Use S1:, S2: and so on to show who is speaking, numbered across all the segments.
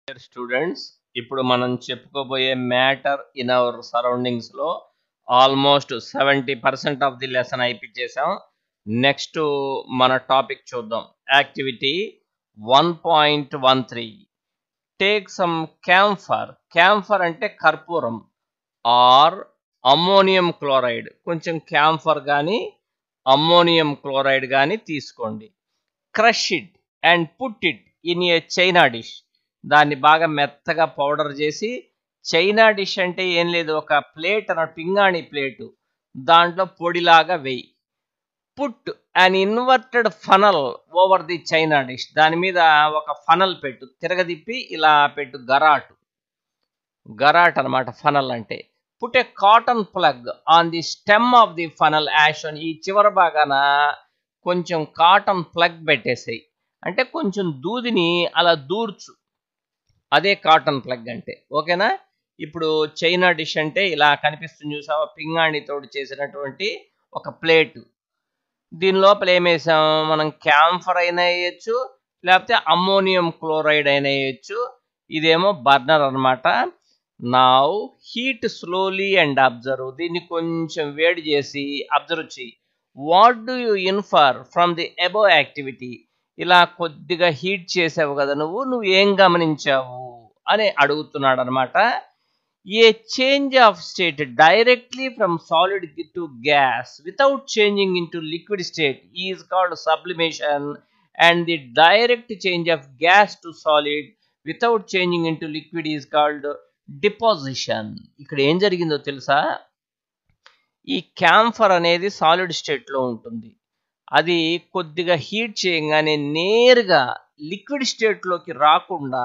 S1: Dear students, ఇప్పుడు మనం చెప్పుకోబోయే మ్యాటర్ ఇన్ అవర్ సరౌండింగ్స్ లో ఆల్మోస్ట్ 70% ఆఫ్ ది లెసన్ అయిపించేసాం. నెక్స్ట్ మన టాపిక్ చూద్దాం. Activity 1.13 take some camphor. Camphor అంటే కర్పూరం ఆర్ అమ్మోనియం క్లోరైడ్. కొంచెం క్యాంఫర్ కానీ అమ్మోనియం క్లోరైడ్ కానీ తీసుకోండి. Crush it and put it in a china dish. దాన్ని బాగా మెత్తగా పౌడర్ చేసి, చైనా డిష్ అంటే ఏం లేదు, ఒక ప్లేట్ అన్న పింగాణి ప్లేటు, దాంట్లో పొడిలాగా వేయి. Put an inverted funnel over the China dish. దాని మీద ఒక ఫనల్ పెట్టు, తిరగదిప్పి ఇలా పెట్టు. గరాట్ అనమాట ఫనల్ అంటే. Put a cotton plug on the stem of the funnel యాషన్. ఈ చివరి భాగాన కొంచెం కాటన్ ప్లగ్ పెట్టేసాయి, అంటే కొంచెం దూదిని అలా దూర్చు. అదే కాటన్ ప్లగ్ అంటే. ఓకేనా? ఇప్పుడు చైనా డిష్ అంటే ఇలా కనిపిస్తుంది చూసావా, పింగాణితో చేసినటువంటి ఒక ప్లేటు. దీని లోపల ఏమేసాం మనం? క్యాంఫర్ అయినా వేయచ్చు, లేకపోతే అమ్మోనియం క్లోరైడ్ అయినా వేయచ్చు. ఇదేమో బర్నర్ అనమాట. Now heat slowly and observe. దీన్ని కొంచెం వేడి చేసి అబ్జర్వ్ చెయ్యి. What do you infer from the above activity? ఇలా కొద్దిగా హీట్ చేసావు కదా నువ్వు ఏం గమనించావు అని అడుగుతున్నాడు అనమాట. A change of state directly from solid to gas without changing into liquid state is called sublimation, and the direct change of gas to solid without changing into liquid is called deposition. ఇక్కడ ఏం జరిగిందో తెలుసా? ఈ camphor అనేది solid స్టేట్లో ఉంటుంది. అది కొద్దిగా హీట్ చేయగానే నేరుగా లిక్విడ్ స్టేట్లోకి రాకుండా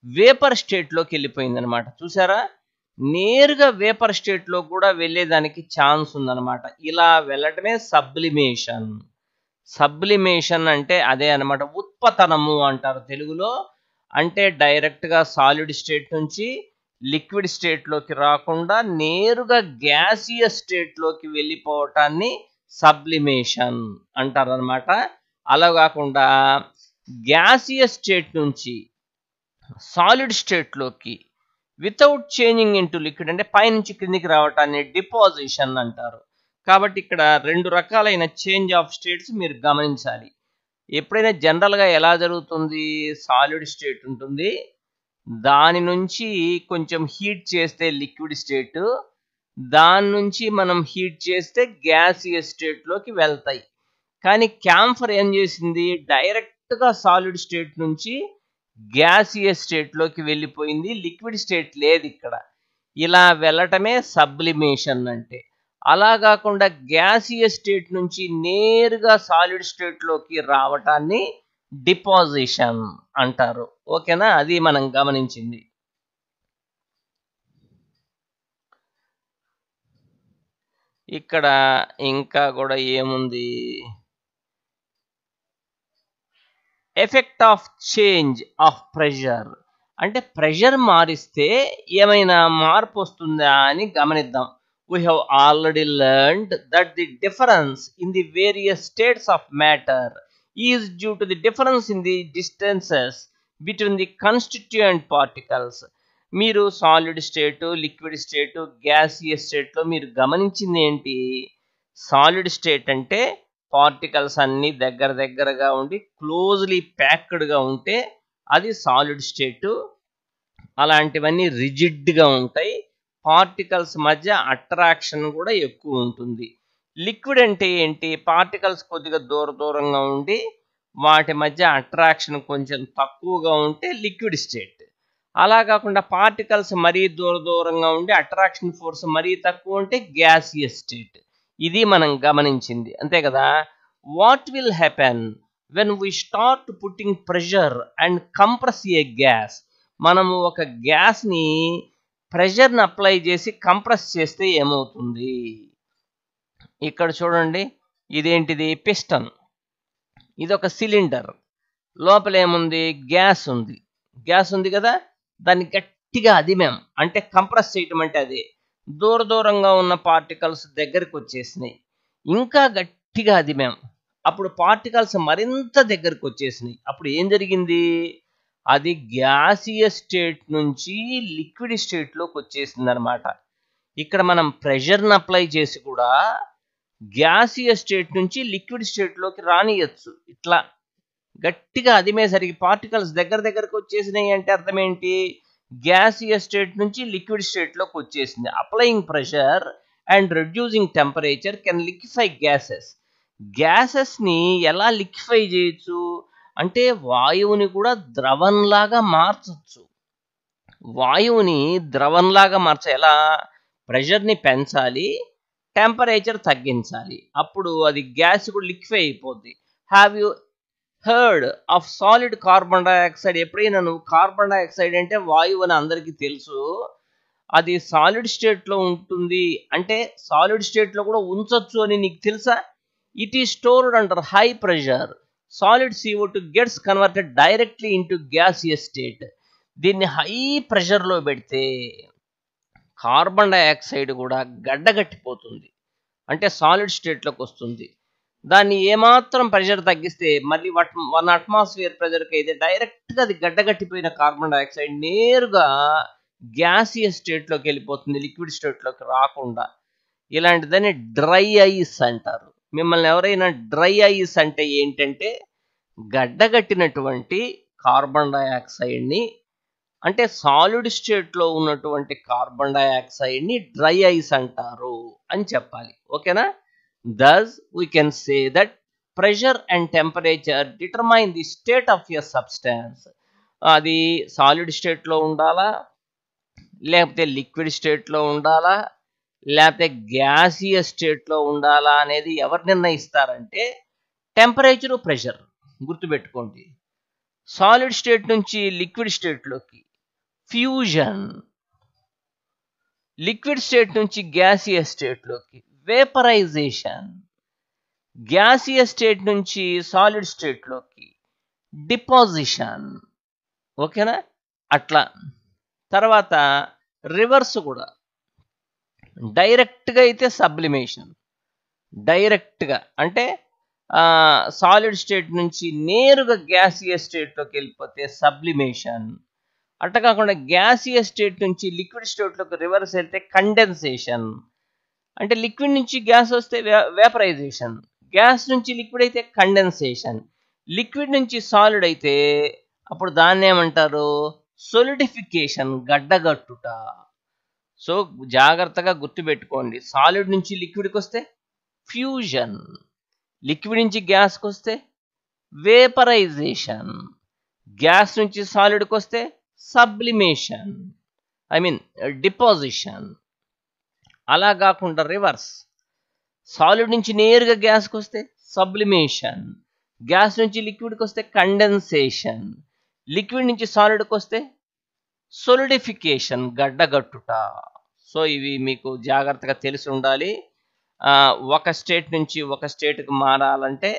S1: వేపర్ స్టేట్లోకి వెళ్ళిపోయింది అనమాట. చూసారా? నేరుగా వేపర్ స్టేట్లో కూడా వెళ్ళేదానికి ఛాన్స్ ఉందన్నమాట. ఇలా వెళ్ళటమే సబ్లిమేషన్. సబ్లిమేషన్ అంటే అదే అనమాట, ఉత్పతనము అంటారు తెలుగులో. అంటే డైరెక్ట్గా సాలిడ్ స్టేట్ నుంచి లిక్విడ్ స్టేట్లోకి రాకుండా నేరుగా గ్యాసియస్ స్టేట్లోకి వెళ్ళిపోవటాన్ని సబ్లిమేషన్ అంటారు అనమాట. అలా కాకుండా గ్యాసియస్ స్టేట్ నుంచి సాలిడ్ స్టేట్లోకి వితౌట్ చేంజింగ్ ఇంటూ లిక్విడ్ అంటే పైనుంచి క్రిందికి రావటాన్ని డిపాజిషన్ అంటారు. కాబట్టి ఇక్కడ రెండు రకాలైన చేంజ్ ఆఫ్ స్టేట్స్ మీరు గమనించాలి. ఎప్పుడైనా జనరల్గా ఎలా జరుగుతుంది? సాలిడ్ స్టేట్ ఉంటుంది, దాని నుంచి కొంచెం హీట్ చేస్తే లిక్విడ్ స్టేట్, దాని నుంచి మనం హీట్ చేస్తే గ్యాసియస్ స్టేట్లోకి వెళ్తాయి. కానీ క్యాంఫర్ ఏం చేసింది? డైరెక్ట్గా సాలిడ్ స్టేట్ నుంచి గ్యాసియస్ స్టేట్లోకి వెళ్ళిపోయింది, లిక్విడ్ స్టేట్ లేదు ఇక్కడ. ఇలా వెళ్ళటమే సబ్లిమేషన్ అంటే. అలా కాకుండా గ్యాసియస్ స్టేట్ నుంచి నేరుగా సాలిడ్ స్టేట్లోకి రావటాన్ని డిపాజిషన్ అంటారు. ఓకేనా? అది మనం గమనించింది. ఇక్కడ ఇంకా కూడా ఏముంది? Effect of change of pressure. అంటే ప్రెషర్ మారిస్తే ఏమైనా మార్పు వస్తుందా అని గమనిద్దాం. We have already learned that the difference in the various states of matter is due to the difference in the distances between the constituent particles. మీరు solid state, liquid state, gaseous స్టేట్లో మీరు గమనించింది ఏంటి? సాలిడ్ స్టేట్ అంటే particles అన్నీ దగ్గర దగ్గరగా ఉండి క్లోజ్లీ ప్యాక్డ్గా ఉంటే అది సాలిడ్ స్టేటు. అలాంటివన్నీ రిజిడ్గా ఉంటాయి, పార్టికల్స్ మధ్య అట్రాక్షన్ కూడా ఎక్కువ ఉంటుంది. లిక్విడ్ అంటే ఏంటి? పార్టికల్స్ కొద్దిగా దూరంగా ఉండి వాటి మధ్య అట్రాక్షన్ కొంచెం తక్కువగా ఉంటే లిక్విడ్ స్టేట్. అలా కాకుండా పార్టికల్స్ మరీ దూరంగా ఉండి అట్రాక్షన్ ఫోర్స్ మరీ తక్కువ ఉంటే గ్యాసియస్ స్టేట్. ఇది మనం గమనించింది, అంతే కదా? What will happen when we start putting pressure and compress A gas? మనము ఒక గ్యాస్ని ప్రెషర్ని అప్లై చేసి కంప్రెస్ చేస్తే ఏమవుతుంది? ఇక్కడ చూడండి, ఇదేంటిది? పిస్టన్. ఇది ఒక సిలిండర్, లోపల ఏముంది? గ్యాస్ ఉంది. గ్యాస్ ఉంది కదా, దాన్ని గట్టిగా అదిమాం, అంటే కంప్రెస్ చేయటం అంటే అదే. దూరంగా ఉన్న పార్టికల్స్ దగ్గరికి వచ్చేసినాయి, ఇంకా గట్టిగా అదిమాం, అప్పుడు పార్టికల్స్ మరింత దగ్గరికి వచ్చేసినాయి. అప్పుడు ఏం జరిగింది? అది గ్యాసియస్ స్టేట్ నుంచి లిక్విడ్ స్టేట్లోకి వచ్చేసింది అనమాట. ఇక్కడ మనం ప్రెషర్ని అప్లై చేసి కూడా గ్యాసియస్ స్టేట్ నుంచి లిక్విడ్ స్టేట్లోకి రానియచ్చు. ఇట్లా గట్టిగా అదిమేసరికి పార్టికల్స్ దగ్గరకు వచ్చేసినాయి అంటే అర్థం ఏంటి? గ్యాసియస్ స్టేట్ నుంచి లిక్విడ్ స్టేట్లోకి వచ్చేసింది. Applying pressure and reducing temperature can liquefy gases. గ్యాసెస్ని ఎలా లిక్విఫై చేయొచ్చు అంటే వాయువుని కూడా ద్రవంలాగా మార్చచ్చు. వాయువుని ద్రవంలాగా ఎలా? ప్రెషర్ని పెంచాలి, టెంపరేచర్ తగ్గించాలి, అప్పుడు అది గ్యాస్ కూడా లిక్విఫై అయిపోద్ది. Have you heard of solid carbon dioxide? ఎప్పుడైనా నువ్వు కార్బన్ డైఆక్సైడ్ అంటే వాయువు అని అందరికీ తెలుసు, అది సాలిడ్ స్టేట్లో ఉంటుంది అంటే సాలిడ్ స్టేట్లో కూడా ఉంచొచ్చు అని నీకు తెలుసా? It is stored under high pressure. Solid CO2 gets converted directly into gaseous state. దీన్ని హై ప్రెషర్లో పెడితే కార్బన్ డైఆక్సైడ్ కూడా గడ్డగట్టిపోతుంది, అంటే సాలిడ్ స్టేట్లోకి వస్తుంది. దాన్ని ఏమాత్రం ప్రెషర్ తగ్గిస్తే మళ్ళీ 1 అట్మాస్ఫియర్ ప్రెషర్కి అయితే డైరెక్ట్గా అది గడ్డగట్టిపోయిన కార్బన్ డైఆక్సైడ్ నేరుగా గ్యాసియస్ స్టేట్లోకి వెళ్ళిపోతుంది, లిక్విడ్ స్టేట్లోకి రాకుండా. ఇలాంటిదని డ్రై ఐస్ అంటారు. మిమ్మల్ని ఎవరైనా డ్రై ఐస్ అంటే ఏంటంటే గడ్డగట్టినటువంటి కార్బన్ డైఆక్సైడ్ని, అంటే సాలిడ్ స్టేట్లో ఉన్నటువంటి కార్బన్ డైఆక్సైడ్ని డ్రై ఐస్ అంటారు అని చెప్పాలి. ఓకేనా? Thus, we can say that pressure and temperature determine the state of a substance. అది సాలిడ్ స్టేట్లో ఉండాలా, లేకపోతే లిక్విడ్ స్టేట్లో ఉండాలా, లేకపోతే గ్యాసియస్ స్టేట్లో ఉండాలా అనేది ఎవరు నిర్ణయిస్తారంటే టెంపరేచరు, ప్రెషర్. గుర్తుపెట్టుకోండి. సాలిడ్ స్టేట్ నుంచి లిక్విడ్ స్టేట్లోకి ఫ్యూజన్, లిక్విడ్ స్టేట్ నుంచి గ్యాసియస్ స్టేట్లోకి వేపరైజేషన్, గ్యాసియస్ స్టేట్ నుంచి సాలిడ్ స్టేట్లోకి డిపాజిషన్. ఓకేనా? అట్లా తర్వాత రివర్స్ కూడా. డైరెక్ట్గా అయితే సబ్లిమేషన్, డైరెక్ట్గా అంటే సాలిడ్ స్టేట్ నుంచి నేరుగా గ్యాసియస్ స్టేట్లోకి వెళ్ళిపోతే సబ్లిమేషన్. అట్లా కాకుండా గ్యాసియస్ స్టేట్ నుంచి లిక్విడ్ స్టేట్లోకి రివర్స్ వెళ్తే కండెన్సేషన్. అంటే లిక్విడ్ నుంచి గ్యాస్ వస్తే వేపరైజేషన్, గ్యాస్ నుంచి లిక్విడ్ అయితే కండెన్సేషన్, లిక్విడ్ నుంచి సాలిడ్ అయితే అప్పుడు దాన్ని ఏమంటారు? సొలిడిఫికేషన్, గడ్డగట్టుట. సో జాగ్రత్తగా గుర్తుపెట్టుకోండి. సాలిడ్ నుంచి లిక్విడ్కి వస్తే ఫ్యూజన్, లిక్విడ్ నుంచి గ్యాస్కి వస్తే వేపరైజేషన్, గ్యాస్ నుంచి సాలిడ్కి వస్తే సబ్లిమేషన్, డిపాజిషన్. అలా కాకుండా రివర్స్, సాలిడ్ నుంచి నేరుగా గ్యాస్కి వస్తే సబ్లిమేషన్, గ్యాస్ నుంచి లిక్విడ్కి వస్తే కండెన్సేషన్, లిక్విడ్ నుంచి సాలిడ్కి వస్తే సొలిడిఫికేషన్, గడ్డగట్టుట. సో ఇవి మీకు జాగ్రత్తగా తెలిసి ఉండాలి. ఒక స్టేట్ నుంచి ఒక స్టేట్కి మారాలంటే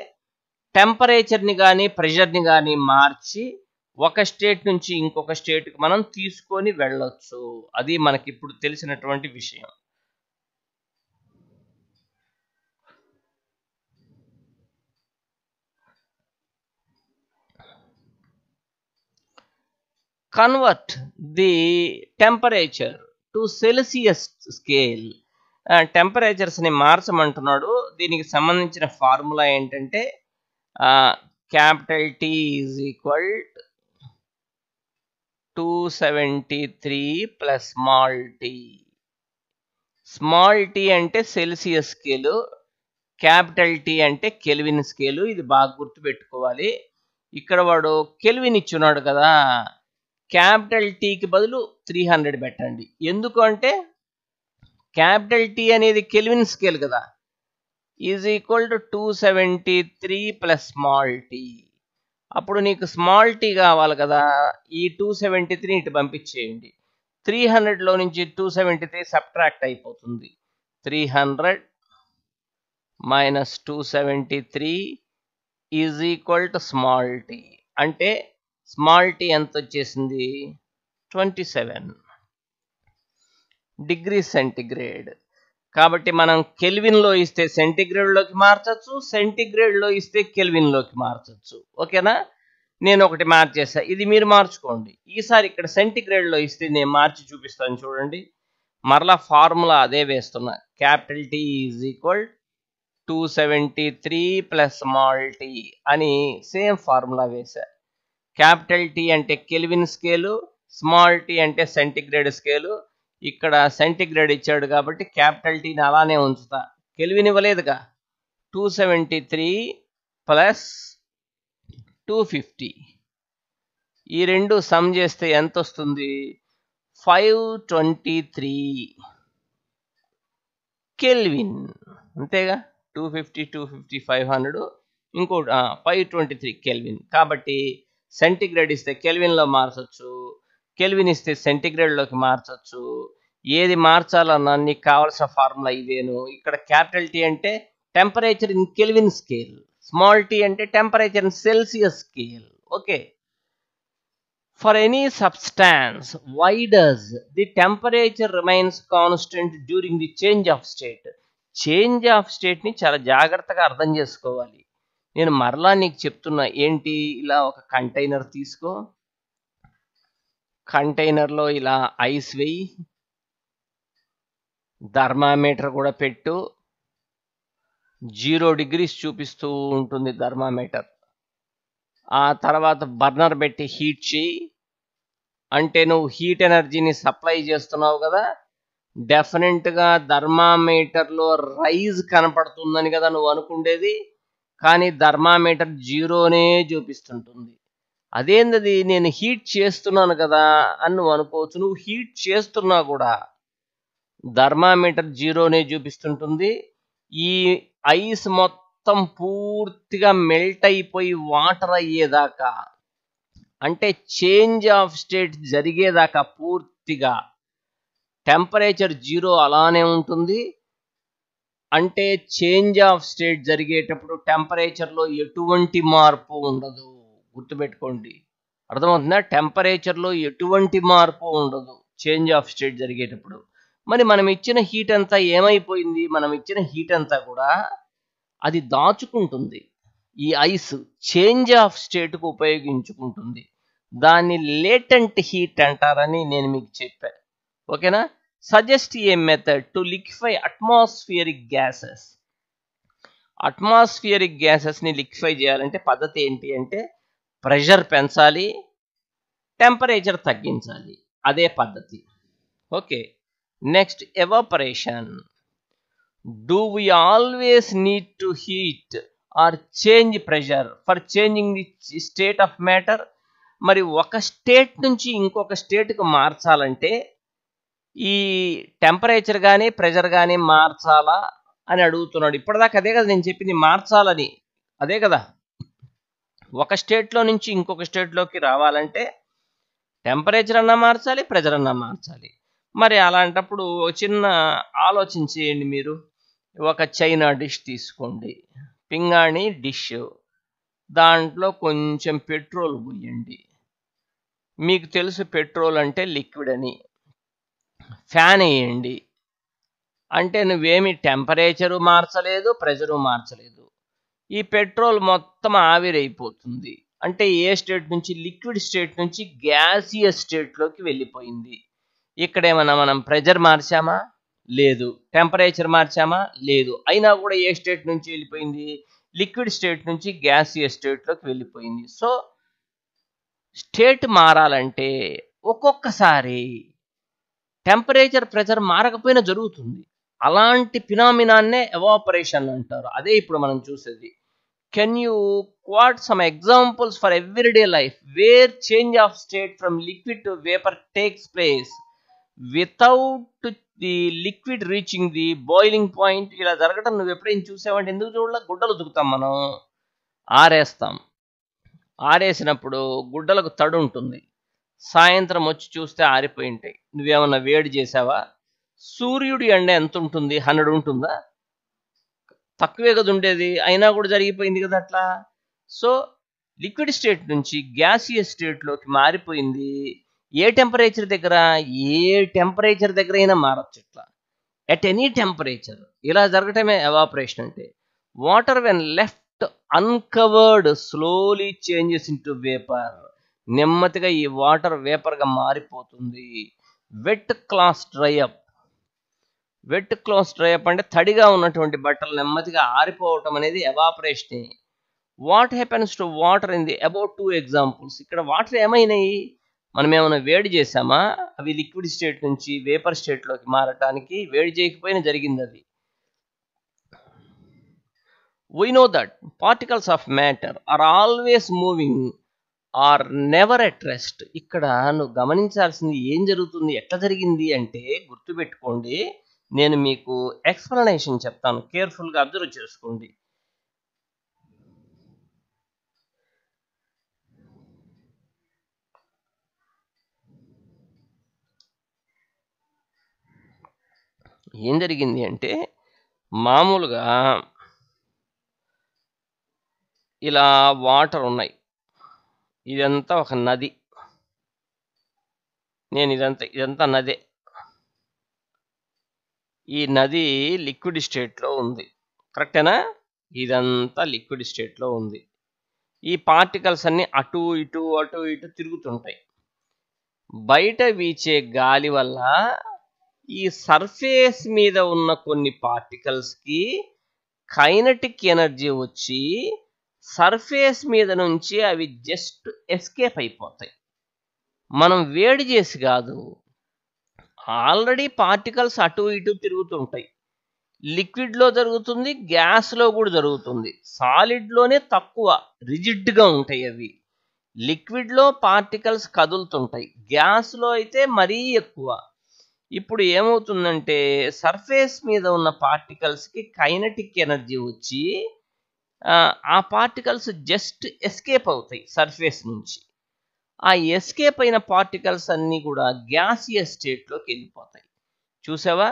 S1: టెంపరేచర్ని కానీ ప్రెషర్ని కానీ మార్చి ఒక స్టేట్ నుంచి ఇంకొక స్టేట్కి మనం తీసుకొని వెళ్ళొచ్చు. అది మనకి ఇప్పుడు తెలిసినటువంటి విషయం. Convert the temperature to Celsius scale. టెంపరేచర్స్ని మార్చమంటున్నాడు. దీనికి సంబంధించిన ఫార్ములా ఏంటంటే capital T is equal 273 plus small t. Small t అంటే సెల్సియస్ స్కేలు, క్యాపిటల్ T అంటే కెల్విన్ స్కేలు. ఇది బాగా గుర్తుపెట్టుకోవాలి. ఇక్కడ వాడు కెల్విన్ ఇచ్చున్నాడు కదా, క్యాపిటల్ Tకి బదులు 300 పెట్టండి. ఎందుకు అంటే క్యాపిటల్ T అనేది కెల్విన్ స్కేల్ కదా, is equal to 273 plus small t. అప్పుడు నీకు స్మాల్ t కావాలి కదా, ఈ 273 ఇటు పంపించేయండి. 300లో నుంచి 273 సబ్ట్రాక్ట్ అయిపోతుంది. 300 minus 273 is equal to small t. అంటే స్మాల్ t ఎంత వచ్చేసింది? 27 డిగ్రీ సెంటిగ్రేడ్. కాబట్టి మనం కెల్విన్లో ఇస్తే సెంటిగ్రేడ్లోకి మార్చచ్చు, సెంటిగ్రేడ్లో ఇస్తే కెల్విన్లోకి మార్చచ్చు. ఓకేనా? నేను ఒకటి మార్చేసా, ఇది మీరు మార్చుకోండి. ఈసారి ఇక్కడ సెంటిగ్రేడ్లో ఇస్తే నేను మార్చి చూపిస్తాను చూడండి. మరలా ఫార్ములా అదే వేస్తున్నా. Capital T is equal 273 plus small T అని సేమ్ ఫార్ములా వేసా. క్యాపిటల్ T అంటే కెల్విన్ స్కేలు, స్మాల్ టీ అంటే సెంటిగ్రేడ్ స్కేలు. ఇక్కడ సెంటిగ్రేడ్ ఇచ్చాడు కాబట్టి క్యాపిటల్ Tని అలానే ఉంచుతా, కెల్విన్ ఇవ్వలేదుగా. 273 ప్లస్ 250 ఈ రెండు సమ్ చేస్తే ఎంత వస్తుంది? 523 కెల్విన్. అంతేగా, 250 250 500 ఇంకోటి 523 కెల్విన్. కాబట్టి సెంటిగ్రేడ్ ఇస్తే కెల్విన్లో మార్చొచ్చు, కెల్విన్ ఇస్తే సెంటిగ్రేడ్లోకి మార్చొచ్చు. ఏది మార్చాలన్నా నీకు కావాల్సిన ఫార్ములా ఇవేను. ఇక్కడ క్యాపిటల్ T అంటే temperature in Kelvin scale, small tea అంటే temperature in Celsius scale. Okay. For any substance, why does the temperature remains constant during the change of state? Change of స్టేట్ని చాలా జాగ్రత్తగా అర్థం చేసుకోవాలి. నేను మరలా నీకు చెప్తున్నా ఏంటి, ఇలా ఒక కంటైనర్ తీసుకో, కంటైనర్లో ఇలా ఐస్ వేయి, థర్మామీటర్ కూడా పెట్టు, 0 degrees చూపిస్తూ ఉంటుంది థర్మామీటర్. ఆ తర్వాత బర్నర్ పెట్టి హీట్ చేయి, అంటే నువ్వు హీట్ ఎనర్జీని సప్లై చేస్తున్నావు కదా. డెఫినెట్గా థర్మామీటర్లో రైజ్ కనపడుతుందని కదా నువ్వు అనుకుండేది, కానీ థర్మామీటర్ 0నే చూపిస్తుంటుంది. అదేంటది, నేను హీట్ చేస్తున్నాను కదా అని నువ్వు అనుకోవచ్చు. నువ్వు హీట్ చేస్తున్నా కూడా థర్మామీటర్ 0నే చూపిస్తుంటుంది. ఈ ఐస్ మొత్తం పూర్తిగా మెల్ట్ అయిపోయి వాటర్ అయ్యేదాకా, అంటే చేంజ్ ఆఫ్ స్టేట్ జరిగేదాకా పూర్తిగా టెంపరేచర్ 0 అలానే ఉంటుంది. అంటే చేంజ్ ఆఫ్ స్టేట్ జరిగేటప్పుడు టెంపరేచర్లో ఎటువంటి మార్పు ఉండదు. గుర్తుపెట్టుకోండి, అర్థమవుతుందా? టెంపరేచర్లో ఎటువంటి మార్పు ఉండదు చేంజ్ ఆఫ్ స్టేట్ జరిగేటప్పుడు. మరి మనం ఇచ్చిన హీట్ అంతా ఏమైపోయింది? మనం ఇచ్చిన హీట్ అంతా కూడా అది దాచుకుంటుంది. ఈ ఐస్ చేంజ్ ఆఫ్ స్టేట్కు ఉపయోగించుకుంటుంది. దాన్ని లేటెంట్ హీట్ అంటారని నేను మీకు చెప్పాను. ఓకేనా? Suggest a method to liquefy atmospheric gases. Atmospheric గ్యాసెస్ని లిక్విఫై చేయాలంటే పద్ధతి ఏంటి అంటే ప్రెషర్ పెంచాలి, టెంపరేచర్ తగ్గించాలి, అదే పద్ధతి. Okay. Next, evaporation. Do we always need to heat or change pressure for changing the state of matter? మరి ఒక స్టేట్ నుంచి ఇంకొక స్టేట్కి మార్చాలంటే ఈ టెంపరేచర్ కానీ ప్రెషర్ కానీ మార్చాలా అని అడుగుతున్నాడు. ఇప్పటిదాకా అదే కదా నేను చెప్పింది, మార్చాలని. అదే కదా, ఒక స్టేట్లో నుంచి ఇంకొక స్టేట్లోకి రావాలంటే టెంపరేచర్ అన్నా మార్చాలి, ప్రెషర్ అన్నా మార్చాలి. మరి అలాంటప్పుడు చిన్న ఆలోచన చేయండి మీరు. ఒక చైనా డిష్ తీసుకోండి, పింగాణి డిష్, దాంట్లో కొంచెం పెట్రోల్ పోయండి. మీకు తెలుసు పెట్రోల్ అంటే లిక్విడ్ అని. ఫ్యాన్ వేయండి, అంటే నువ్వేమి టెంపరేచరు మార్చలేదు, ప్రెషరు మార్చలేదు. ఈ పెట్రోల్ మొత్తం ఆవిరైపోతుంది. అంటే ఏ స్టేట్ నుంచి, లిక్విడ్ స్టేట్ నుంచి గ్యాసియస్ స్టేట్లోకి వెళ్ళిపోయింది. ఇక్కడేమన్నా మనం ప్రెషర్ మార్చామా? లేదు. టెంపరేచర్ మార్చామా? లేదు. అయినా కూడా ఏ స్టేట్ నుంచి వెళ్ళిపోయింది? లిక్విడ్ స్టేట్ నుంచి గ్యాసియస్ స్టేట్లోకి వెళ్ళిపోయింది. సో స్టేట్ మారాలంటే ఒక్కొక్కసారి టెంపరేచర్ ప్రెషర్ మారకపోయినా జరుగుతుంది. అలాంటి ఫినామినాన్నే ఎవాపరేషన్ అంటారు. అదే ఇప్పుడు మనం చూసేది. Can you quote some examples for everyday life where change of state from liquid to vapour takes place without the liquid reaching the boiling point? ఇలా జరగడం నువ్వు ఎప్పుడైనా చూసావంటే ఎందుకు చూడాలి? గుడ్డలు ఉతుకుతాం మనం, ఆరేస్తాం. ఆరేసినప్పుడు గుడ్డలకు తడి ఉంటుంది. సాయంత్రం వచ్చి చూస్తే ఆరిపోయి ఉంటాయి. నువ్వేమన్నా వేడి చేసావా? సూర్యుడి ఎండ ఎంత ఉంటుంది? 100 ఉంటుందా? తక్కువే కదా ఉండేది, అయినా కూడా జరిగిపోయింది కదా అట్లా. సో లిక్విడ్ స్టేట్ నుంచి గ్యాసియస్ స్టేట్లోకి మారిపోయింది. ఏ టెంపరేచర్ దగ్గర? ఏ టెంపరేచర్ దగ్గర అయినా మారచ్చు ఇట్లా, ఎట్ ఎనీ టెంపరేచర్. ఇలా జరగటమే ఎవాపరేషన్ అంటే. Water when left uncovered slowly changes into vapour. నెమ్మదిగా ఈ వాటర్ వేపర్గా మారిపోతుంది. Wet cloth dry up. Wet cloth dry up అంటే తడిగా ఉన్నటువంటి బట్టలు నెమ్మదిగా ఆరిపోవటం అనేది ఎవాపరేషనే. What happens to water in the about 2 examples. ఇక్కడ వాటర్ ఏమైనాయి? మనం ఏమైనా వేడి చేసామా? అవి లిక్విడ్ స్టేట్ నుంచి వేపర్ స్టేట్లోకి మారటానికి వేడి చేయకపోయినా జరిగింది అది. We know that particles of matter are always moving or never at rest. ఇక్కడ నువ్వు గమనించాల్సింది ఏం జరుగుతుంది, ఎట్లా జరిగింది అంటే గుర్తుపెట్టుకోండి. నేను మీకు ఎక్స్ప్లెనేషన్ చెప్తాను, కేర్ఫుల్గా అబ్జర్వ్ చేసుకోండి. ఏం జరిగింది అంటే మామూలుగా ఇలా వాటర్ ఉన్నాయి. ఇదంతా ఒక నది. ఇదంతా నదే. ఈ నది లిక్విడ్ స్టేట్లో ఉంది, కరెక్టేనా? ఇదంతా లిక్విడ్ స్టేట్లో ఉంది. ఈ పార్టికల్స్ అన్ని అటు ఇటు తిరుగుతుంటాయి. బయట వీచే గాలి వల్ల ఈ సర్ఫేస్ మీద ఉన్న కొన్ని పార్టికల్స్కి కైనటిక్ ఎనర్జీ వచ్చి సర్ఫేస్ మీద నుంచి అవి జస్ట్ ఎస్కేప్ అయిపోతాయి. మనం వేడి చేసి కాదు, ఆల్రెడీ పార్టికల్స్ అటు ఇటు తిరుగుతుంటాయి. లిక్విడ్లో జరుగుతుంది, గ్యాస్లో కూడా జరుగుతుంది. సాలిడ్లోనే తక్కువ రిజిడ్గా ఉంటాయి అవి. లిక్విడ్లో పార్టికల్స్ కదులుతుంటాయి, గ్యాస్లో అయితే మరీ ఎక్కువ. ఇప్పుడు ఏమవుతుందంటే సర్ఫేస్ మీద ఉన్న పార్టికల్స్కి కైనటిక్ ఎనర్జీ వచ్చి ఆ పార్టికల్స్ జస్ట్ ఎస్కేప్ అవుతాయి సర్ఫేస్ నుంచి. ఆ ఎస్కేప్ అయిన పార్టికల్స్ అన్నీ కూడా గ్యాసియస్ స్టేట్లోకి వెళ్ళిపోతాయి. చూసావా?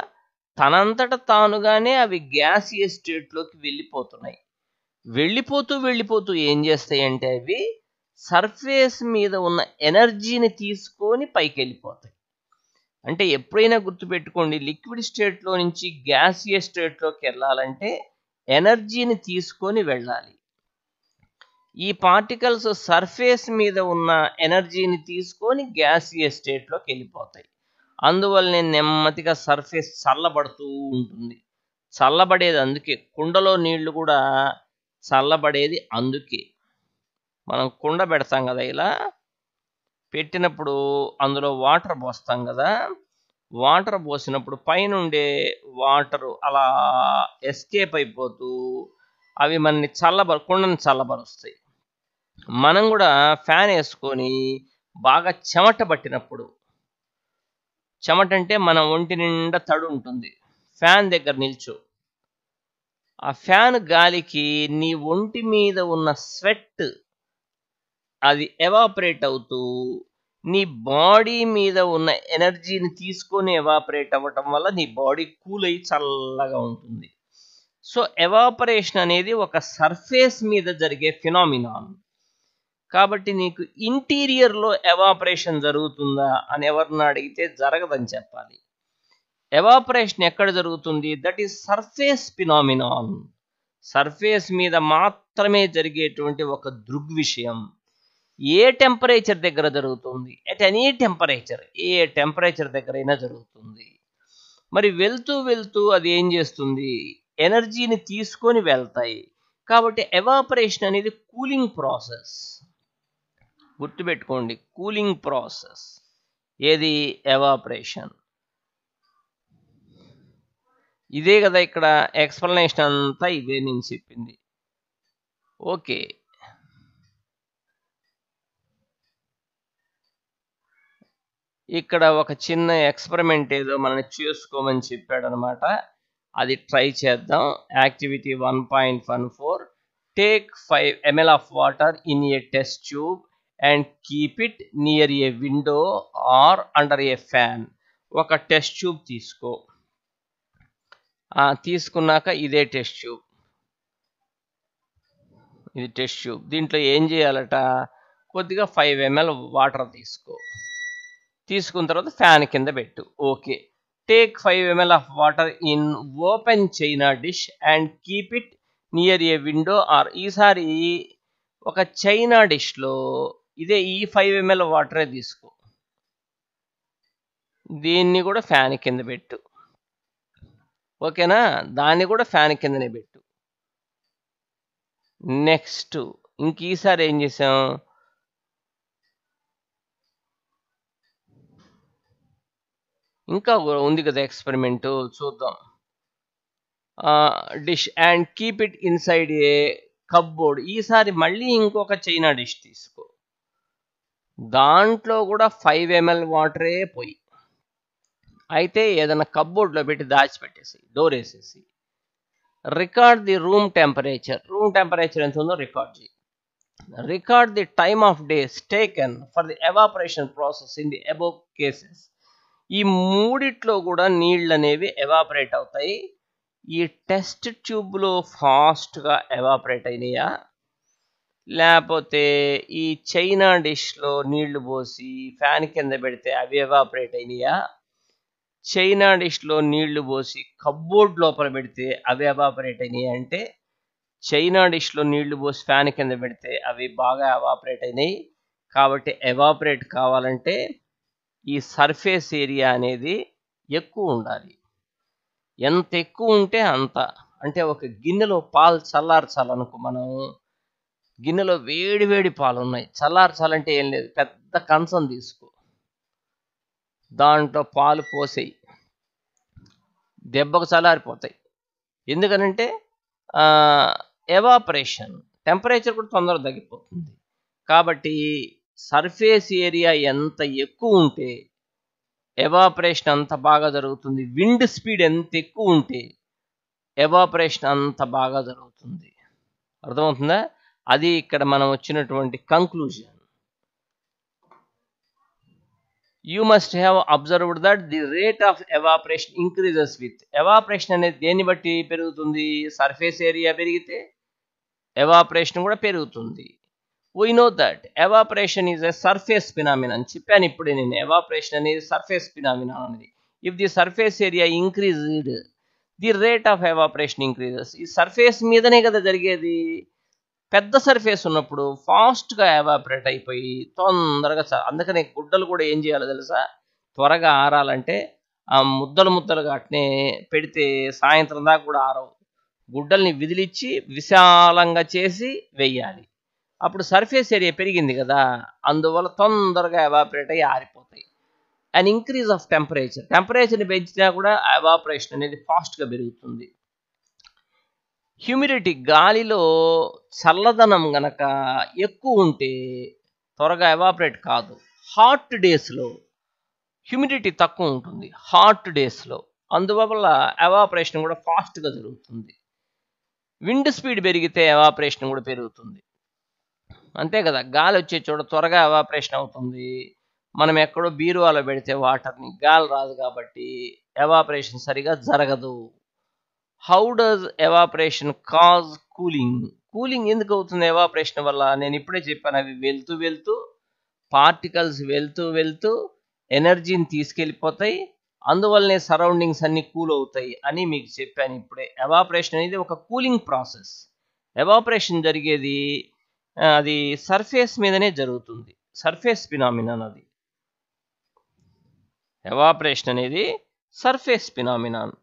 S1: తనంతట తానుగానే అవి గ్యాసియస్ స్టేట్లోకి వెళ్ళిపోతున్నాయి. వెళ్ళిపోతూ ఏం చేస్తాయంటే అవి సర్ఫేస్ మీద ఉన్న ఎనర్జీని తీసుకొని పైకి వెళ్ళిపోతాయి. అంటే ఎప్పుడైనా గుర్తుపెట్టుకోండి, లిక్విడ్ స్టేట్లో నుంచి గ్యాసియస్ స్టేట్లోకి వెళ్ళాలంటే ఎనర్జీని తీసుకొని వెళ్ళాలి. ఈ పార్టికల్స్ సర్ఫేస్ మీద ఉన్న ఎనర్జీని తీసుకొని గ్యాసియస్ స్టేట్లోకి వెళ్ళిపోతాయి. అందువల్లనే నెమ్మదిగా సర్ఫేస్ చల్లబడుతూ ఉంటుంది. చల్లబడేది అందుకే, కుండలో నీళ్లు కూడా చల్లబడేది అందుకే. మనం కుండ పెడతాం కదా, ఇలా పెట్టినప్పుడు అందులో వాటర్ పోస్తాం కదా. వాటర్ పోసినప్పుడు పైనుండే వాటర్ అలా ఎస్కేప్ అయిపోతూ అవి మనని కుండని చల్లబరుస్తాయి. మనం కూడా ఫ్యాన్ వేసుకొని బాగా చెమట పట్టినప్పుడు, చెమట అంటే మన ఒంటి నిండా తడి ఉంటుంది, ఫ్యాన్ దగ్గర నిల్చో. ఆ ఫ్యాన్ గాలికి నీ ఒంటి మీద ఉన్న స్వెట్ అది ఎవాపరేట్ అవుతూ నీ బాడీ మీద ఉన్న ఎనర్జీని తీసుకొని ఎవాపరేట్ అవ్వటం వల్ల నీ బాడీ కూల్ అయ్యి చల్లగా ఉంటుంది. సో ఎవాపరేషన్ అనేది ఒక సర్ఫేస్ మీద జరిగే ఫినామినాన్. కాబట్టి నీకు ఇంటీరియర్లో ఎవాపరేషన్ జరుగుతుందా అని ఎవరిని అడిగితే జరగదని చెప్పాలి. ఎవాపరేషన్ ఎక్కడ జరుగుతుంది? That is surface phenomenon. Surface మీద మాత్రమే జరిగేటువంటి ఒక దృగ్విషయం. ఏ టెంపరేచర్ దగ్గర జరుగుతుంది? At any temperature, A temperature దగ్గరైనా జరుగుతుంది. మరి వెళ్తూ అది ఏం చేస్తుంది? ఎనర్జీని తీసుకొని వెళ్తాయి. కాబట్టి ఎవాపరేషన్ అనేది కూలింగ్ ప్రాసెస్. గుర్తుపెట్టుకోండి, కూలింగ్ ప్రాసెస్. ఏది? ఎవాపరేషన్. ఇదే కదా ఇక్కడ ఎక్స్ప్లెనేషన్ అంతా ఇదే నేను చెప్పింది. ఓకే, ఇక్కడ ఒక చిన్న ఎక్స్పెరిమెంట్ ఏదో మనల్ని చేసుకోమని చెప్పాడు అనమాట. అది ట్రై చేద్దాం. Activity 1.14. Take 5 ml of water in a test tube and keep it near a window are under A fan. ఒక టెస్ట్ ట్యూబ్ తీసుకో. తీసుకున్నాక ఇదే టెస్ట్ ట్యూబ్, ఇది టెస్ట్ ట్యూబ్. దీంట్లో ఏం చేయాలట? కొద్దిగా 5 ml వాటర్ తీసుకో. తీసుకున్న తర్వాత ఫ్యాన్ కింద పెట్టు. Okay. Take 5 ml of water in open China dish and keep it near a window are ఈసారి ఒక చైనా డిష్లో ఇదే ఈ 5 ml వాటరే తీసుకో, దీన్ని కూడా ఫ్యాన్ కింద పెట్టు. ఓకేనా, దాన్ని కూడా ఫ్యాన్ కిందనే పెట్టు. నెక్స్ట్ ఇంక ఈసారి ఏం చేసాం, ఇంకా ఉంది కదా ఎక్స్పెరిమెంట్, చూద్దాం. Dish and keep it inside A cupboard. ఈసారి మళ్ళీ ఇంకొక చైనా డిష్ తీసుకో, దాంట్లో కూడా 5 ml వాటరే పోయి, అయితే ఏదైనా కప్బోర్డ్లో పెట్టి దాచిపెట్టేసి డోర్ వేసేసి. Record the room temperature. Room temperature ఎంత ఉందో రికార్డ్ చేయి. Record the time of days taken for the evaporation process in the above cases. ఈ మూడిట్లో కూడా నీళ్ళు అనేవి ఎవాపరేట్ అవుతాయి. ఈ టెస్ట్ ట్యూబ్లో ఫాస్ట్గా ఎవాపరేట్ అయినాయా, లేకపోతే ఈ చైనా డిష్లో నీళ్లు పోసి ఫ్యాన్ కింద పెడితే అవి ఎవాపరేట్ అయినాయా, చైనా డిష్లో నీళ్లు పోసి కప్బోర్డ్ లోపల పెడితే అవి ఎవాపరేట్ అయినాయి అంటే చైనా డిష్లో నీళ్లు పోసి ఫ్యాన్ కింద పెడితే అవి బాగా ఎవాపరేట్ అయినాయి. కాబట్టి ఎవాపరేట్ కావాలంటే ఈ సర్ఫేస్ ఏరియా అనేది ఎక్కువ ఉండాలి. ఎంత ఎక్కువ ఉంటే అంత. అంటే ఒక గిన్నెలో పాలు చల్లార్చాలనుకో, మనం గిన్నెలో వేడి వేడి పాలు ఉన్నాయి, చల్లార్చాలంటే ఏం లేదు, పెద్ద కంచం తీసుకో, దాంట్లో పాలు పోసేయి, దెబ్బకు చల్లారిపోతాయి. ఎందుకనంటే ఎవాపరేషన్ టెంపరేచర్ కూడా తొందరగా తగ్గిపోతుంది. కాబట్టి సర్ఫేస్ ఏరియా ఎంత ఎక్కువ ఉంటే ఎవాపరేషన్ అంత బాగా జరుగుతుంది. విండ్ స్పీడ్ ఎంత ఎక్కువ ఉంటే ఎవాపరేషన్ అంత బాగా జరుగుతుంది. అర్థమవుతుందా? అది ఇక్కడ మనం వచ్చినటువంటి conclusion. You must have observed that the rate of evaporation increases with. Evaporation అనేది దేన్ని బట్టి పెరుగుతుంది? సర్ఫేస్ ఏరియా పెరిగితే ఎవాపరేషన్ కూడా పెరుగుతుంది. We know that evaporation is a surface phenomenon. చెప్పాను ఇప్పుడే నేను, ఎవాపరేషన్ అనేది సర్ఫేస్ ఫినామినాన్ అనేది. If the surface area increased, the rate of evaporation increases. ఈ సర్ఫేస్ మీదనే కదా జరిగేది. పెద్ద సర్ఫేస్ ఉన్నప్పుడు ఫాస్ట్గా ఎవాపరేట్ అయిపోయి తొందరగా అందుకనే గుడ్డలు కూడా ఏం చేయాలో తెలుసా, త్వరగా ఆరాలంటే ఆ ముద్దలు ముద్దలుగా అట్నే పెడితే సాయంత్రం దాకా కూడా ఆరవు. గుడ్డల్ని విదిలిచ్చి విశాలంగా చేసి వెయ్యాలి. అప్పుడు సర్ఫేస్ ఏరియా పెరిగింది కదా, అందువల్ల తొందరగా ఎవాపరేట్ అయ్యి ఆరిపోతాయి. అండ్ ఇంక్రీజ్ ఆఫ్ టెంపరేచర్ని పెంచినా కూడా ఎవాపరేషన్ అనేది ఫాస్ట్గా పెరుగుతుంది. హ్యూమిడిటీ, గాలిలో చల్లదనం గనక ఎక్కువ ఉంటే త్వరగా ఎవాపరేట్ కాదు. హాట్ డేస్లో హ్యూమిడిటీ తక్కువ ఉంటుంది, హాట్ డేస్లో, అందువల్ల ఎవాపరేషన్ కూడా ఫాస్ట్గా జరుగుతుంది. విండ్ స్పీడ్ పెరిగితే ఎవాపరేషన్ కూడా పెరుగుతుంది. అంతే కదా, గాలి వచ్చే చోట త్వరగా ఎవాపరేషన్ అవుతుంది. మనం ఎక్కడో బీరువాలో పెడితే వాటర్ని గాలి రాదు కాబట్టి ఎవాపరేషన్ సరిగా జరగదు. How does evaporation cause cooling? Cooling ఎందుకు అవుతుంది ఎవాపరేషన్ వల్ల? నేను ఇప్పుడే చెప్పాను, అవి వెళ్తూ వెళ్తూ పార్టికల్స్ వెళ్తూ వెళ్తూ ఎనర్జీని తీసుకెళ్ళిపోతాయి, అందువల్లనే సరౌండింగ్స్ అన్ని కూల్ అవుతాయి అని మీకు చెప్పాను ఇప్పుడే. ఎవాపరేషన్ అనేది ఒక కూలింగ్ ప్రాసెస్. ఎవాపరేషన్ జరిగేది అది సర్ఫేస్ మీదనే జరుగుతుంది, సర్ఫేస్ ఫినామినాన్ అది. ఎవాపరేషన్ అనేది సర్ఫేస్ ఫినామినాన్,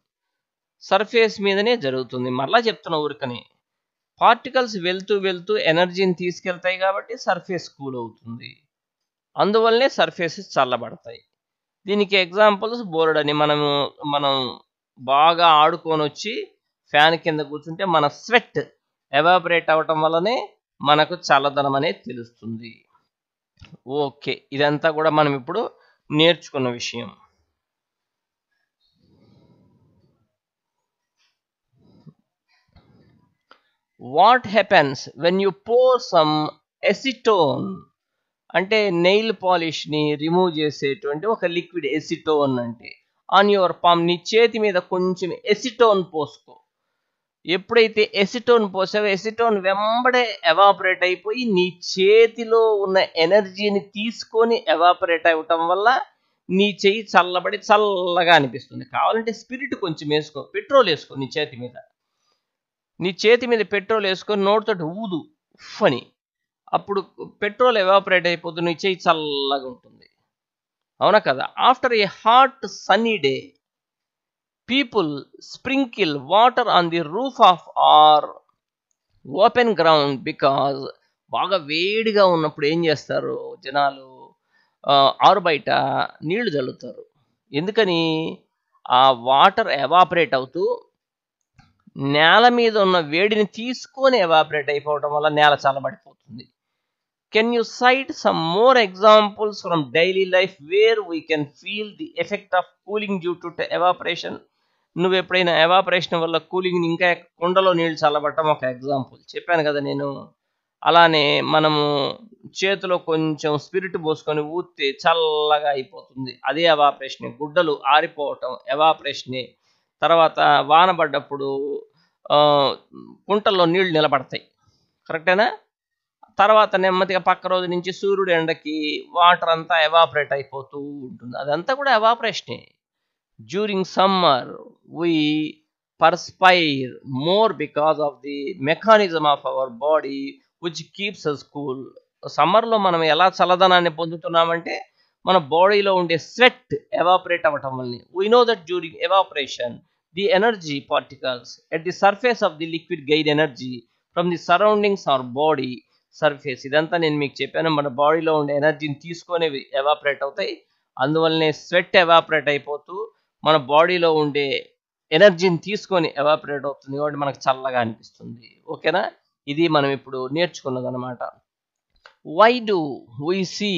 S1: సర్ఫేస్ మీదనే జరుగుతుంది. మరలా చెప్తున్న ఊరికనే, పార్టికల్స్ వెళ్తూ వెళ్తూ ఎనర్జీని తీసుకెళ్తాయి కాబట్టి సర్ఫేస్ కూల్ అవుతుంది, అందువల్లనే సర్ఫేసెస్ చల్లబడతాయి. దీనికి ఎగ్జాంపుల్స్ బోర్డ్ అని. మనం బాగా ఆడుకొని వచ్చి ఫ్యాన్ కింద కూర్చుంటే మన స్వెట్ ఎవాపరేట్ అవ్వటం వల్లనే మనకు చల్లదనం అనేది తెలుస్తుంది. ఓకే, ఇదంతా కూడా మనం ఇప్పుడు నేర్చుకున్న విషయం. What happens when you pour some acetone? అంటే నెయిల్ పాలిష్ని రిమూవ్ చేసేటువంటి ఒక లిక్విడ్ ఎసిటోన్. అంటే ఆన్ యువర్ పామ్, నీ చేతి మీద కొంచెం ఎసిటోన్ పోసుకో. ఎప్పుడైతే ఎసిటోన్ పోసావో ఎసిటోన్ వెంబడే ఎవాపరేట్ అయిపోయి నీ చేతిలో ఉన్న ఎనర్జీని తీసుకొని ఎవాపరేట్ అవ్వటం వల్ల నీ చెయ్యి చల్లబడి చల్లగా అనిపిస్తుంది. కావాలంటే స్పిరిట్ కొంచెం వేసుకో, పెట్రోల్ వేసుకో నీ చేతి మీద. నీ చేతి మీద పెట్రోల్ వేసుకొని నోటితోటి ఊదు ఉఫ్ అని, అప్పుడు పెట్రోల్ ఎవాపరేట్ అయిపోతుంది, నీ చేయి చల్లగా ఉంటుంది. అవునా కదా? After a hot sunny day people sprinkle water on the roof of or open ground because బాగా వేడిగా ఉన్నప్పుడు ఏం చేస్తారు జనాలు, ఆరు బయట నీళ్లు చల్లుతారు. ఎందుకని? ఆ వాటర్ ఎవాపరేట్ అవుతూ నేల మీద ఉన్న వేడిని తీసుకొని ఎవాపరేట్ అయిపోవడం వల్ల నేల చల్లబడిపోతుంది. Can you cite some more examples from daily life where we can feel the effect of cooling due to evaporation? నువ్వు ఎప్పుడైనా ఎవాపరేషన్ వల్ల కూలింగ్, ఇంకా కుండలో నీళ్లు చల్లబడటం ఒక ఎగ్జాంపుల్ చెప్పాను కదా నేను. అలానే మనము చేతిలో కొంచెం స్పిరిట్ పోసుకొని ఊస్తే చల్లగా అయిపోతుంది, అదే ఎవాపరేషన్. గుడ్డలు ఆరిపోవటం ఎవాపరేషనే. తర్వాత వాన పడ్డప్పుడు కుంటల్లో నీళ్లు నిలబడతాయి, కరెక్టేనా? తర్వాత నెమ్మదిగా పక్క రోజు నుంచి సూర్యుడు ఎండకి వాటర్ అంతా ఎవాపరేట్ అయిపోతూ ఉంటుంది, అదంతా కూడా ఎవాపరేషనే. During summer we perspire more because of the mechanism of our body which keeps us cool. సమ్మర్లో మనం ఎలా చల్లదనాన్ని పొందుతున్నామంటే మన బాడీలో ఉండే స్వెట్ ఎవాపరేట్ అవ్వటం వల్లనే. we know that during evaporation the energy particles at the surface of the liquid gain energy from the surroundings or body surface. ఇదంతా నేను మీకు చెప్పాను, మన బాడీలో ఉండే ఎనర్జీని తీసుకొని ఎవాపరేట్ అవుతాయి. అందువల్లనే స్వెట్ ఎవాపరేట్ అయిపోతూ మన బాడీలో ఉండే ఎనర్జీని తీసుకొని ఎవాపరేట్ అవుతుంది, కాబట్టి మనకు చల్లగా అనిపిస్తుంది. ఓకేనా? ఇది మనం ఇప్పుడు నేర్చుకున్నది అనమాట. Why do we see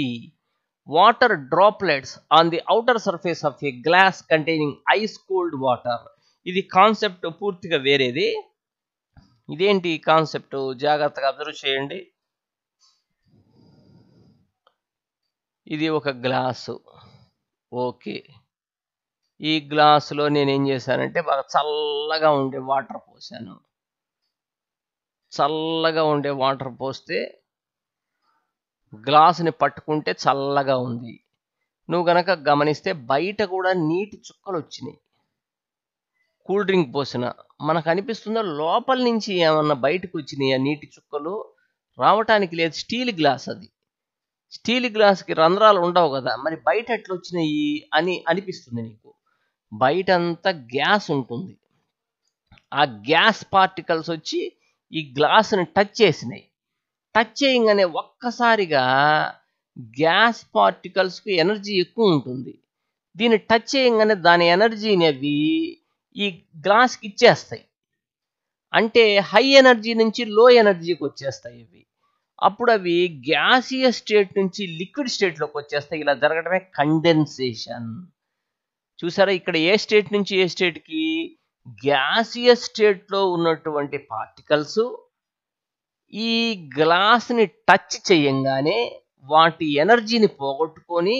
S1: water droplets on the outer surface of a glass containing ice cold water? ఇది కాన్సెప్ట్ పూర్తిగా వేరేది. ఇదేంటి కాన్సెప్ట్? జాగ్రత్తగా అబ్జర్వ్ చేయండి. ఇది ఒక గ్లాసు, ఓకే. ఈ గ్లాసులో నేనేం చేశానంటే బాగా చల్లగా ఉండే వాటర్ పోసాను. చల్లగా ఉండే వాటర్ పోస్తే గ్లాసుని పట్టుకుంటే చల్లగా ఉంది. నువ్వు గనక గమనిస్తే బయట కూడా నీటి చుక్కలు వచ్చినాయి. కూల్ డ్రింక్ పోసిన మనకు అనిపిస్తుందో లోపల నుంచి ఏమన్నా బయటకు వచ్చినాయి ఆ నీటి చుక్కలు? రావటానికి లేదు, స్టీల్ గ్లాస్ అది. స్టీల్ గ్లాస్కి రంధ్రాలు ఉండవు కదా, మరి బయట ఎట్లా వచ్చినాయి అని అనిపిస్తుంది నీకు. బయటంతా గ్యాస్ ఉంటుంది, ఆ గ్యాస్ పార్టికల్స్ వచ్చి ఈ గ్లాసుని టచ్ చేసినాయి. టచ్ చేయగానే ఒక్కసారిగా గ్యాస్ పార్టికల్స్కి ఎనర్జీ ఎక్కువ ఉంటుంది. దీన్ని టచ్ చేయగానే దాని ఎనర్జీని అవి ఈ గ్లాస్కి ఇచ్చేస్తాయి. అంటే హై ఎనర్జీ నుంచి లో ఎనర్జీకి వచ్చేస్తాయి అవి. అప్పుడు అవి గ్యాసియస్ స్టేట్ నుంచి లిక్విడ్ స్టేట్లోకి వచ్చేస్తాయి. ఇలా జరగడమే కండెన్సేషన్. చూసారా, ఇక్కడ ఏ స్టేట్ నుంచి ఏ స్టేట్కి? గ్యాసియస్ స్టేట్లో ఉన్నటువంటి పార్టికల్స్ ఈ గ్లాస్ని టచ్ చేయంగానే వాటి ఎనర్జీని పోగొట్టుకొని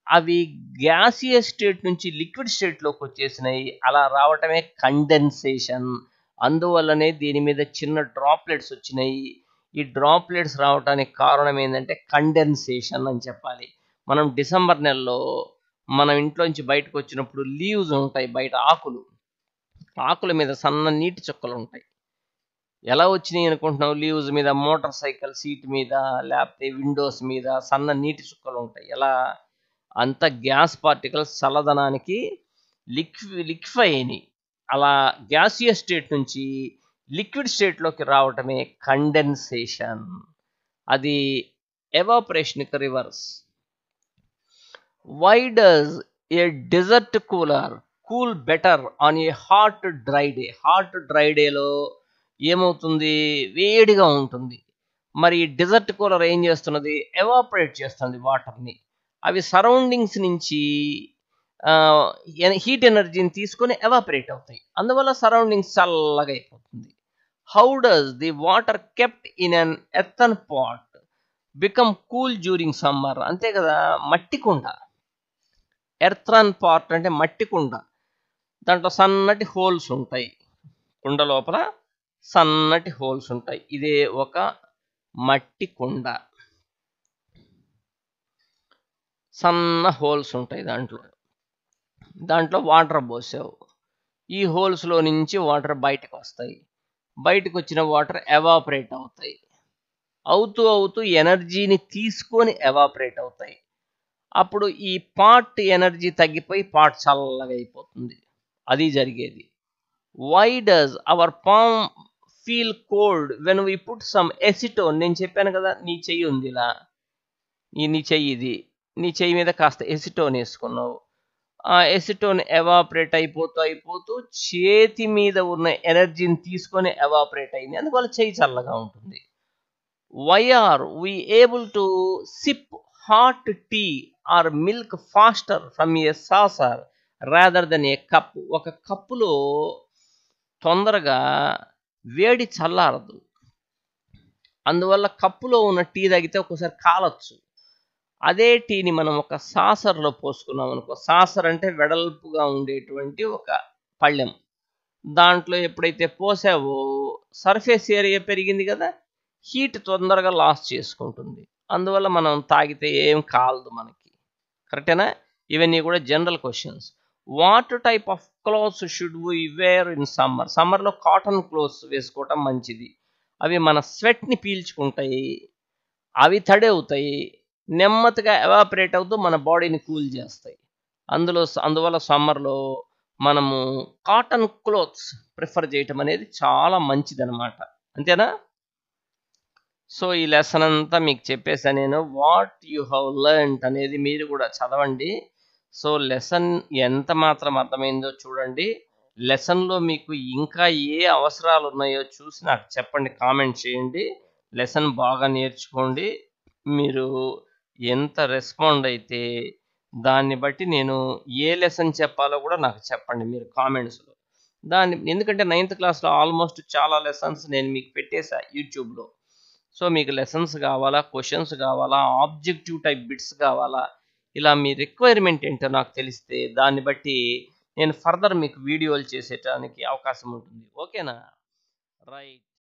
S1: అవి గ్యాసియస్ స్టేట్ నుంచి లిక్విడ్ స్టేట్లోకి వచ్చేసినాయి. అలా రావటమే కండెన్సేషన్. అందువల్లనే దీని మీద చిన్న డ్రాప్లెట్స్ వచ్చినాయి. ఈ డ్రాప్లెట్స్ రావడానికి కారణం ఏంటంటే కండెన్సేషన్ అని చెప్పాలి. మనం డిసెంబర్ నెలలో మనం ఇంట్లోంచి బయటకు వచ్చినప్పుడు లీవ్స్ ఉంటాయి, బయట ఆకుల మీద సన్న నీటి చుక్కలు ఉంటాయి. ఎలా వచ్చినాయి అనుకుంటున్నావు? లీవ్స్ మీద, మోటార్ సైకిల్ సీట్ మీద, లేకపోతే విండోస్ మీద సన్న నీటి చుక్కలు ఉంటాయి. ఎలా? అంత గ్యాస్ పార్టికల్స్ చల్లదనానికి లిక్విఫై అయినాయి. అలా గ్యాసియస్ స్టేట్ నుంచి లిక్విడ్ స్టేట్లోకి రావటమే కండెన్సేషన్. అది ఎవాపరేషన్కి reverse. Why does a desert cooler cool better on a hot dry day? Hot dry డేలో ఏమవుతుంది? వేడిగా ఉంటుంది. మరి డెజర్ట్ కూలర్ ఏం చేస్తున్నది? ఎవాపరేట్ చేస్తుంది వాటర్ని. అవి సరౌండింగ్స్ నుంచి హీట్ ఎనర్జీని తీసుకొని ఎవాపరేట్ అవుతాయి. అందువల్ల సరౌండింగ్స్ చల్లగా అయిపోతుంది. How does the water kept in an earthen pot become cool during summer? అంతే కదా, మట్టి కుండ. ఎర్తన్ పాట్ అంటే మట్టి కుండ. దాంట్లో సన్నటి హోల్స్ ఉంటాయి, కుండ లోపల సన్నటి హోల్స్ ఉంటాయి. ఇదే ఒక మట్టి కుండ, సన్న హోల్స్ ఉంటాయి. దాంట్లో వాటర్ పోసావు, ఈ హోల్స్లో నుంచి వాటర్ బయటకు వస్తాయి. బయటకు వచ్చిన వాటర్ ఎవాపరేట్ అవుతాయి. అవుతూ ఎనర్జీని తీసుకొని ఎవాపరేట్ అవుతాయి. అప్పుడు ఈ పార్ట్ ఎనర్జీ తగ్గిపోయి పార్ట్ చల్లగా అయిపోతుంది. అది జరిగేది. Why does our palm feel cold when we put some acetone? నేను చెప్పాను కదా, నీ చెయ్యి ఉంది ఇలా, నీ చెయ్యి ఇది, నీ చెయ్యి మీద కాస్త ఎసిటోన్ వేసుకున్నావు. ఆ ఎసిటోన్ ఎవాపరేట్ అయిపోతూ చేతి మీద ఉన్న ఎనర్జీని తీసుకొని ఎవాపరేట్ అయింది, అందువల్ల చెయ్యి చల్లగా ఉంటుంది. Why are we able to sip hot tea or milk faster from a saucer rather than a cup? ఒక కప్పులో తొందరగా వేడి చల్లారదు, అందువల్ల కప్పులో ఉన్న టీ తాగితే ఒక్కోసారి కాలొచ్చు. అదే టీని మనం ఒక సాసర్లో పోసుకున్నాం అనుకో, సాసర్ అంటే వెడల్పుగా ఉండేటువంటి ఒక పళ్ళెం, దాంట్లో ఎప్పుడైతే పోసావో సర్ఫేస్ ఏరియా పెరిగింది కదా, హీట్ తొందరగా లాస్ చేసుకుంటుంది, అందువల్ల మనం తాగితే ఏం కాలదు మనకి. కరెక్టేనా? ఇవన్నీ కూడా general questions. What type of clothes should we wear in summer? సమ్మర్లో కాటన్ క్లోత్స్ వేసుకోవటం మంచిది. అవి మన స్వెట్ని పీల్చుకుంటాయి, అవి తడి అవుతాయి, నెమ్మదిగా ఎవాపరేట్ అవుతూ మన బాడీని కూల్ చేస్తాయి. అందువల్ల సమ్మర్లో మనము కాటన్ క్లోత్స్ ప్రిఫర్ చేయటం అనేది చాలా మంచిదన్నమాట. అంతేనా? సో ఈ లెసన్ అంతా మీకు చెప్పేసా నేను. వాట్ యు హ్యావ్ లెర్న్డ్ అనేది మీరు కూడా చదవండి. సో లెసన్ ఎంత మాత్రం అర్థమైందో చూడండి. లెసన్లో మీకు ఇంకా ఏ అవసరాలు ఉన్నాయో చూసి నాకు చెప్పండి, కామెంట్ చేయండి. లెసన్ బాగా నేర్చుకోండి. మీరు ఎంత రెస్పాండ్ అయితే దాన్ని బట్టి నేను ఏ లెసన్ చెప్పాలో కూడా నాకు చెప్పండి మీరు కామెంట్స్లో. ఎందుకంటే 9th క్లాస్లో ఆల్మోస్ట్ చాలా లెసన్స్ నేను మీకు పెట్టేశా యూట్యూబ్లో. సో మీకు లెసన్స్ కావాలా, క్వశ్చన్స్ కావాలా, ఆబ్జెక్టివ్ టైప్ బిట్స్ కావాలా, ఇలా మీ రిక్వైర్మెంట్ ఏంటో నాకు తెలిస్తే దాన్ని బట్టి నేను ఫర్దర్ మీకు వీడియోలు చేసేటానికి అవకాశం ఉంటుంది. ఓకేనా? రైట్.